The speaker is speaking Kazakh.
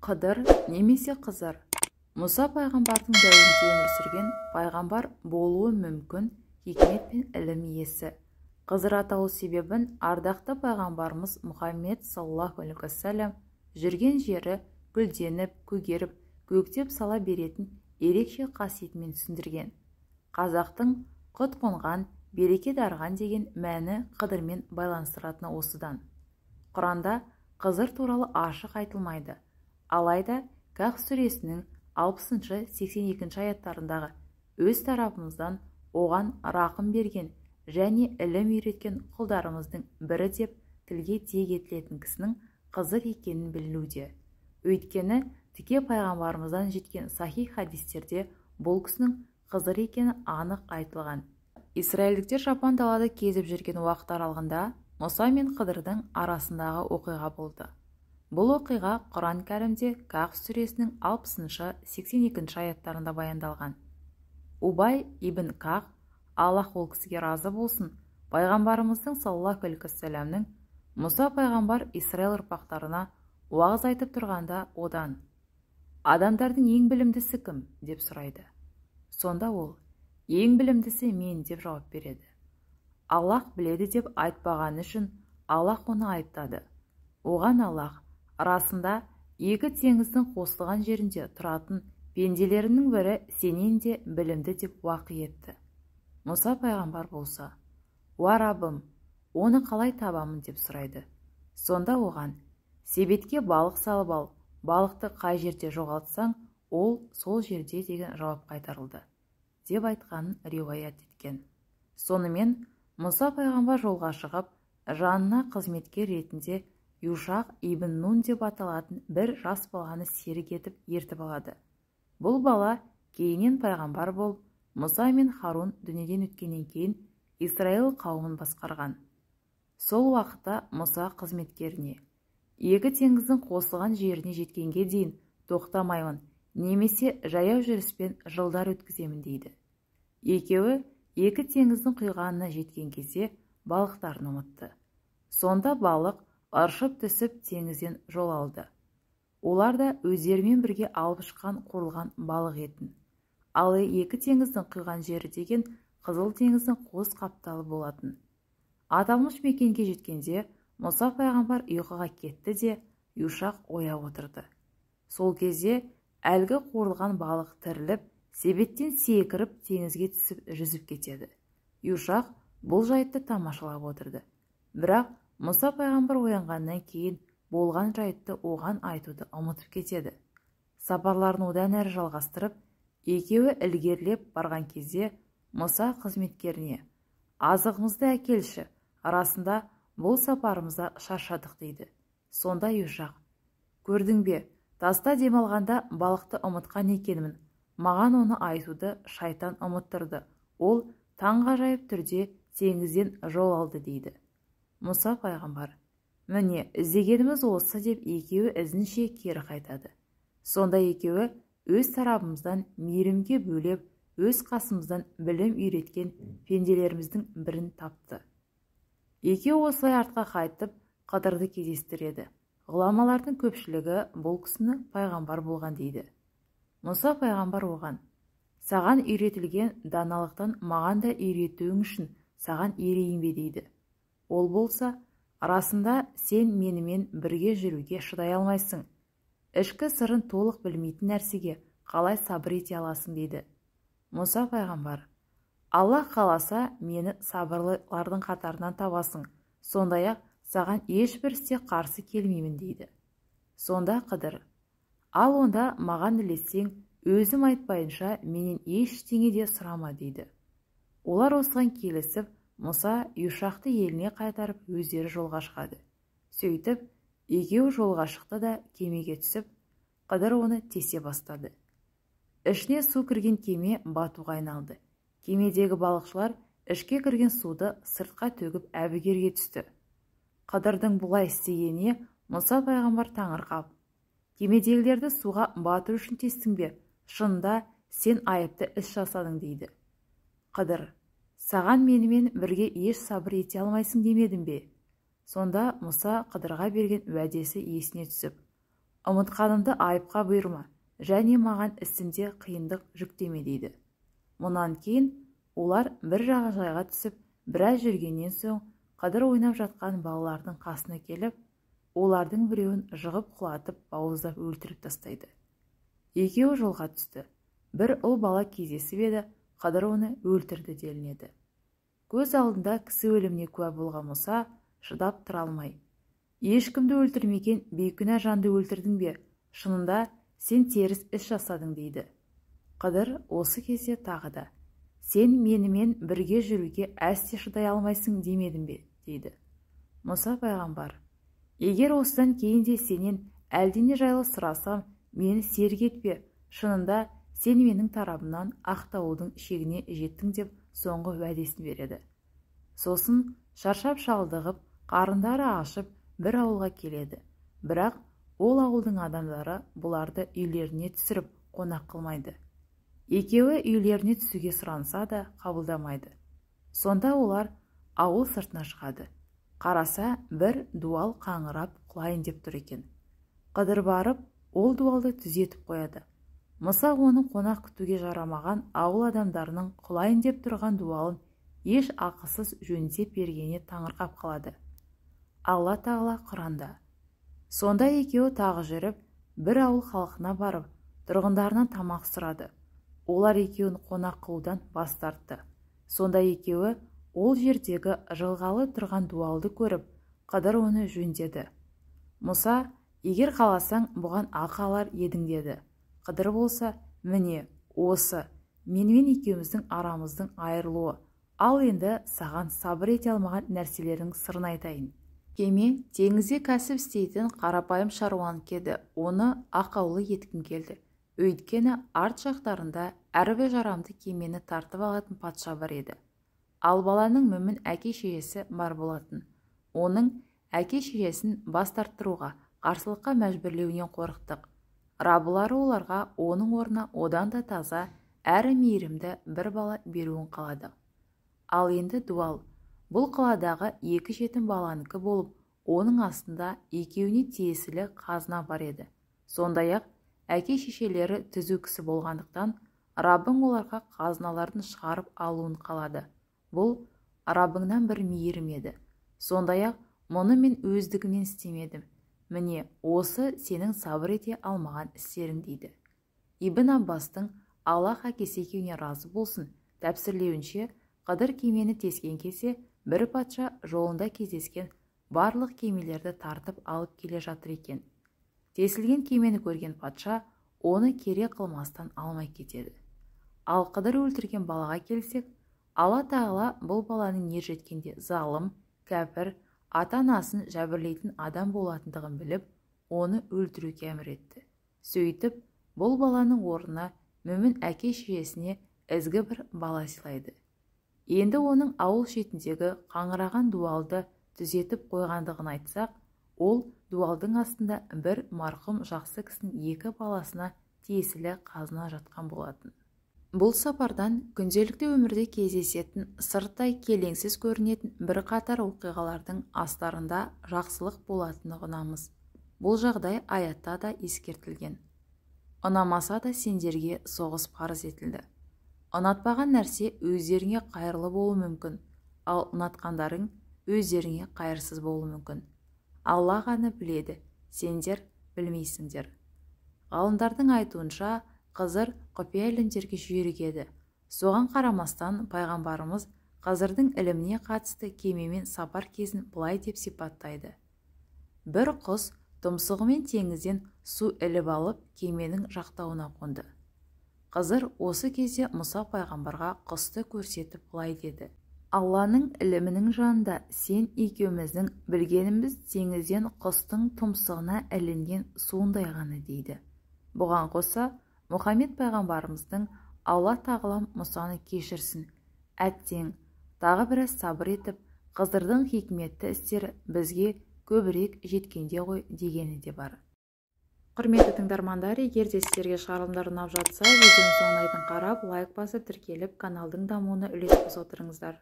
Қыдыр немесе Қызыр. Мұса пайғамбардың дәуірінде өмір сүрген пайғамбар болуы мүмкін хикмет пен ілім иесі. Қызыр аталу себебін ардақты пайғамбарымыз Мұхаммед саллаллаху алейхи уассалам жүрген жері гүлденіп, көгеріп, көктеп сала беретін ерекше қасиетімен түсіндірген. Қазақтың құт қонған, береке дарған деген мәні Қыдырмен байланыстыратыны осыдан. Құранда Қызыр туралы ашық айтылмайды. Алайда Кахф сүресінің 60-82 аяттарындағы өз тарапымыздан оған рақым берген және ілім үйреткен құлдарымыздың бірі деп тілге тиек етілетін кісінің Қызыр екенін білінуде. Өйткені тіке пайғамбарымыздан жеткен сахих хадистерде бұл кісінің Қызыр екені анық айтылған. Израильдіктер жапан далада кезіп жүрген уақыт аралығында Мұса мен Қыдырдың арасындағы оқиға болды. Бұл оқиға Құран кәрімде Кахф сүресінің 60-82 аяттарында баяндалған. Убай ибн Кағ, Аллах ол кісіге разы болсын, пайғамбарымыздың саллаллаху алейхи уассаламның Мұса пайғамбар Исраил ұрпақтарына уағыз айтып тұрғанда одан: "Адамдардың ең білімдісі кім?" деп сұрайды. Сонда ол: "Ең білімдісі мен" деп жауап береді. Аллах біледі деп айтпағаны үшін Аллах оны айыптады. Оған Аллах: "Расында екі теңіздің қосылған жерінде тұратын пенделерінің бірі сенен де білімді" деп уақи етті. Мұса пайғамбар болса: "Уа Раббым, оны қалай табамын?" деп сұрайды. Сонда оған: "Себетке балық салып ал, балықты қай жерде жоғалтсаң, ол сол жерде" деген жауап қайтарылды деп айтқанын риуаят еткен. Сонымен Мұса пайғамбар жолға шығып, жанына қызметкер ретінде Юшақ ибн Нун деп аталатын бір жас баланы серік етіп ертіп алады. Бұл бала кейіннен пайғамбар болып, Мұса мен Харун дүниеден өткеннен кейін Исраил қауымын басқарған. Сол уақытта Мұса қызметкеріне: "Екі теңіздің қосылған жеріне жеткенге дейін тоқтамаймын, немесе жаяу жүріспен жылдар өткіземін" дейді. Екеуі екі теңіздің құйғанына жеткен кезде балықтарын ұмытты. Сонда балық ыршып түсіп теңізден жол алды. Олар да өздерімен бірге алып шыққан қуырылған балық етін. Ал екі теңіздің құйған жері деген Қызыл теңіздің қос қапталы болатын. Аталмыш мекенге жеткенде Мұса пайғамбар ұйқыға кетті де Юшақ ояу отырды. Сол кезде әлгі қуырылған балық тіріліп, себеттен секіріп теңізге түсіп жүзіп кетеді. Юшақ бұл жайтты тамашалап отырды. Бірақ Мұса пайғамбар оянғаннан кейін болған жайтты оған айтуды ұмытып кетеді. Сапарларын одан әрі жалғастырып, екеуі ілгерілеп барған кезде Мұса қызметкеріне: "Азығымызды әкелші, арасында бұл сапарымызда шаршадық" дейді. Сонда Юшақ: "Көрдің бе, таста демалғанда балықты ұмытқан екенмін. Маған оны айтуды шайтан ұмыттырды. Ол таңғажайып түрде теңізден жол алды" дейді. Мұса пайғамбар: "Міне, іздегеніміз осы" деп екеуі ізінше кері қайтады. Сонда екеуі өз тарапымыздан мейірімге бөлеп, өз қасымыздан білім үйреткен пенделеріміздің бірін тапты. Екеуі осылай артқа қайтып Қыдырды кездестіреді. Ғұламалардың көпшілігі бұл кісіні пайғамбар болған дейді. Мұса пайғамбар оған: "Саған үйретілген даналықтан маған да үйретуің үшін саған ерейін бе" дейді. Ол болса: "Расында сен менімен бірге жүруге шыдай алмайсың. Ішкі сырын толық білмейтін нәрсеге қалай сабыр ете аласың" дейді. Мұса пайғамбар: "Аллах қаласа мені сабырлылардың қатарынан табасың, сондай-ақ саған ешбір істе қарсы келмеймін" дейді. Сонда Қыдыр: "Ал онда маған ілессең, өзім айтпайынша менен ештеңе де сұрама" дейді. Олар осыған келісіп, Мұса Юшақты еліне қайтарып өздері жолға шығады. Сөйтіп, екеуі жолға шықты да кемеге түсіп, Қыдыр оны тесе бастады. Ішіне су кірген кеме батуға айналды. Кемедегі балықшылар ішке кірген суды сыртқа төгіп әбігерге түсті. Қыдырдың бұлай істегеніне Мұса пайғамбар таңырқап: "Кемедегілерді суға батыру үшін тестің бе? Шынында сен айыпты іс жасадың" дейді. Қыдыр: "Саған менімен бірге еш сабыр ете алмайсың демедім бе?" Сонда Мұса Қыдырға берген уәдесі есіне түсіп, Ұмытқанымды айыпқа бұйырма, және маған ісімде қиындық жүктеме дейді. Мұнан кейін олар бір жағажайға түсіп, біраз жүргеннен соң Қыдыр ойнап жатқан балалардың қасына келіп, олардың біреуін жығып құлатып, бауыздап өлтіріп тастайды. Екеуі жолға түсті. Бір ұл бала кездесіп еді, Қыдыр оны өлтірді делінеді. Көз алдында кісі өліміне куә болған Мұса шыдап тұра алмай: ешкімді өлтірмеген бейкүнә жанды өлтірдің бе? Шынында сен теріс іс жасадың дейді. Қыдыр осы кезде тағы да: сен менімен бірге жүруге әсте шыдай алмайсың демедің бе? дейді. Мұса пайғамбар: егер осыдан кейін де сенен әлдене жайлы сұрасам, мені серік етпе, шынында сен менің тарабымнан ақталудың шегіне жеттің деп соңғы уәдесін береді. Сосын шаршап шалдығып, қарындары ашып бір ауылға келеді. Бірақ ол ауылдың адамдары бұларды үйлеріне түсіріп қонақ қылмайды. Екеуі үйлеріне түсуге сұранса да қабылдамайды. Сонда олар ауыл сыртына шығады. Қараса бір дуал қаңырап құлайын деп тұр екен. Қыдыр барып, ол дуалды түзетіп қояды. Мұса оның қонақ күтуге жарамаған ауыл адамдарының құлайын деп тұрған дуалын еш ақысыз жөндеп бергеніне таңырқап қалады. Алла тағала Құранда: сонда екеуі тағы жүріп, бір ауыл халқына барып, тұрғындарынан тамақ сұрады. Олар екеуін қонақ қылудан бас тартты. Сонда екеуі ол жердегі жылғалы тұрған дуалды көріп, Қыдыр оны жөндеді. Мұса: егер қаласаң, бұған ақы алар едің деді. Қыдыр болса: міне, осы менімен екеуміздің арамыздың айырылуы. Ал енді саған сабыр ете алмаған нәрселердің сырын айтайын. Кеме теңізде кәсіп істейтін қарапайым шаруанікі еді. Оны ақаулы еткім келді. Өйткені арт жақтарында әрбір жарамды кемені тартып алатын патша бар еді. Ал баланың мүмін әке-шешесі бар болатын. Оның әке-шешесін бас тарттыруға, қарсылыққа мәжбүрлеуінен қорықтық. Рабылары оларға оның орнына одан да таза, әрі мейірімді бір бала беруін қалады. Ал енді дуал. Бұл қаладағы екі жетім баланікі болып, оның астында екеуіне тиесілі қазына бар еді. Сондай-ақ әке-шешелері түзу кісі болғандықтан, Раббың оларға қазыналарын шығарып алуын қалады. Бұл Раббыңнан бір мейірім еді. Сондай-ақ мұны мен өздігімнен істемедім. Міне, осы сенің сабыр ете алмаған істерің дейді. Ибн Аббастың, Аллах әкесі екеуіне разы болсын, тәпсірлеуінше, Қыдыр кемені тескен кесе, бір патша жолында кездескен барлық кемелерді тартып алып келе жатыр екен. Тесілген кемені көрген патша оны кере қылмастан алмай кетеді. Ал Қыдыр өлтірген балаға келсек, Алла тағала бұл баланың ер жеткенде залым, кәпір, ата-анасын жәбірлейтін адам болатындығын біліп, оны өлтіруге әмір етті. Сөйтіп, бұл баланың орнына мүмін әке-шешесіне ізгі бір бала сыйлайды. Енді оның ауыл шетіндегі қаңыраған дуалды түзетіп қойғандығын айтсақ, ол дуалдың астында бір марқұм жақсы кісінің екі баласына тиесілі қазына жатқан болатын. Бұл сапардан күнделікті өмірде кездесетін, сырттай келеңсіз көрінетін бір қатар оқиғалардың астарында жақсылық болатыны ұғынамыз. Бұл жағдай аятта да ескертілген. Ұнамаса да сендерге соғыс парыз етілді. Ұнатпаған нәрсе өздеріңе қайырлы болуы мүмкін, ал ұнатқандарың өздеріңе қайырсыз болуы мүмкін. Алла ғана біледі, сендер білмейсіңдер. Ғалымдардың айтуынша, Қызыр құпия ілімдерге жүйрік. Соған қарамастан пайғамбарымыз Қызырдың іліміне қатысты кемемен сапар кезін былай деп сипаттайды. Бір құс тұмсығымен теңізден су іліп алып, кеменің жақтауына қонды. Қызыр осы кезде Мұса пайғамбарға құсты көрсетіп былай деді: Алланың ілімінің жанында сен екеуміздің білгеніміз теңізден құстың тұмсығына ілінген суындай ғана дейді. Бұған қоса, Мұхаммед пайғамбарымыздың Алла тағалам Мұсаны кешірсін, әттең, тағы біраз сабыр етіп, Қызырдың хикметті істері бізге көбірек жеткенде ғой дегені де бар. Құрметті тыңдармандар, егер де сіздерге шығарылымдар ұнап жатса, видеоның соңына қарап, лайк басып, тіркеліп, каналдың дамуына үлес қосып отырыңыздар.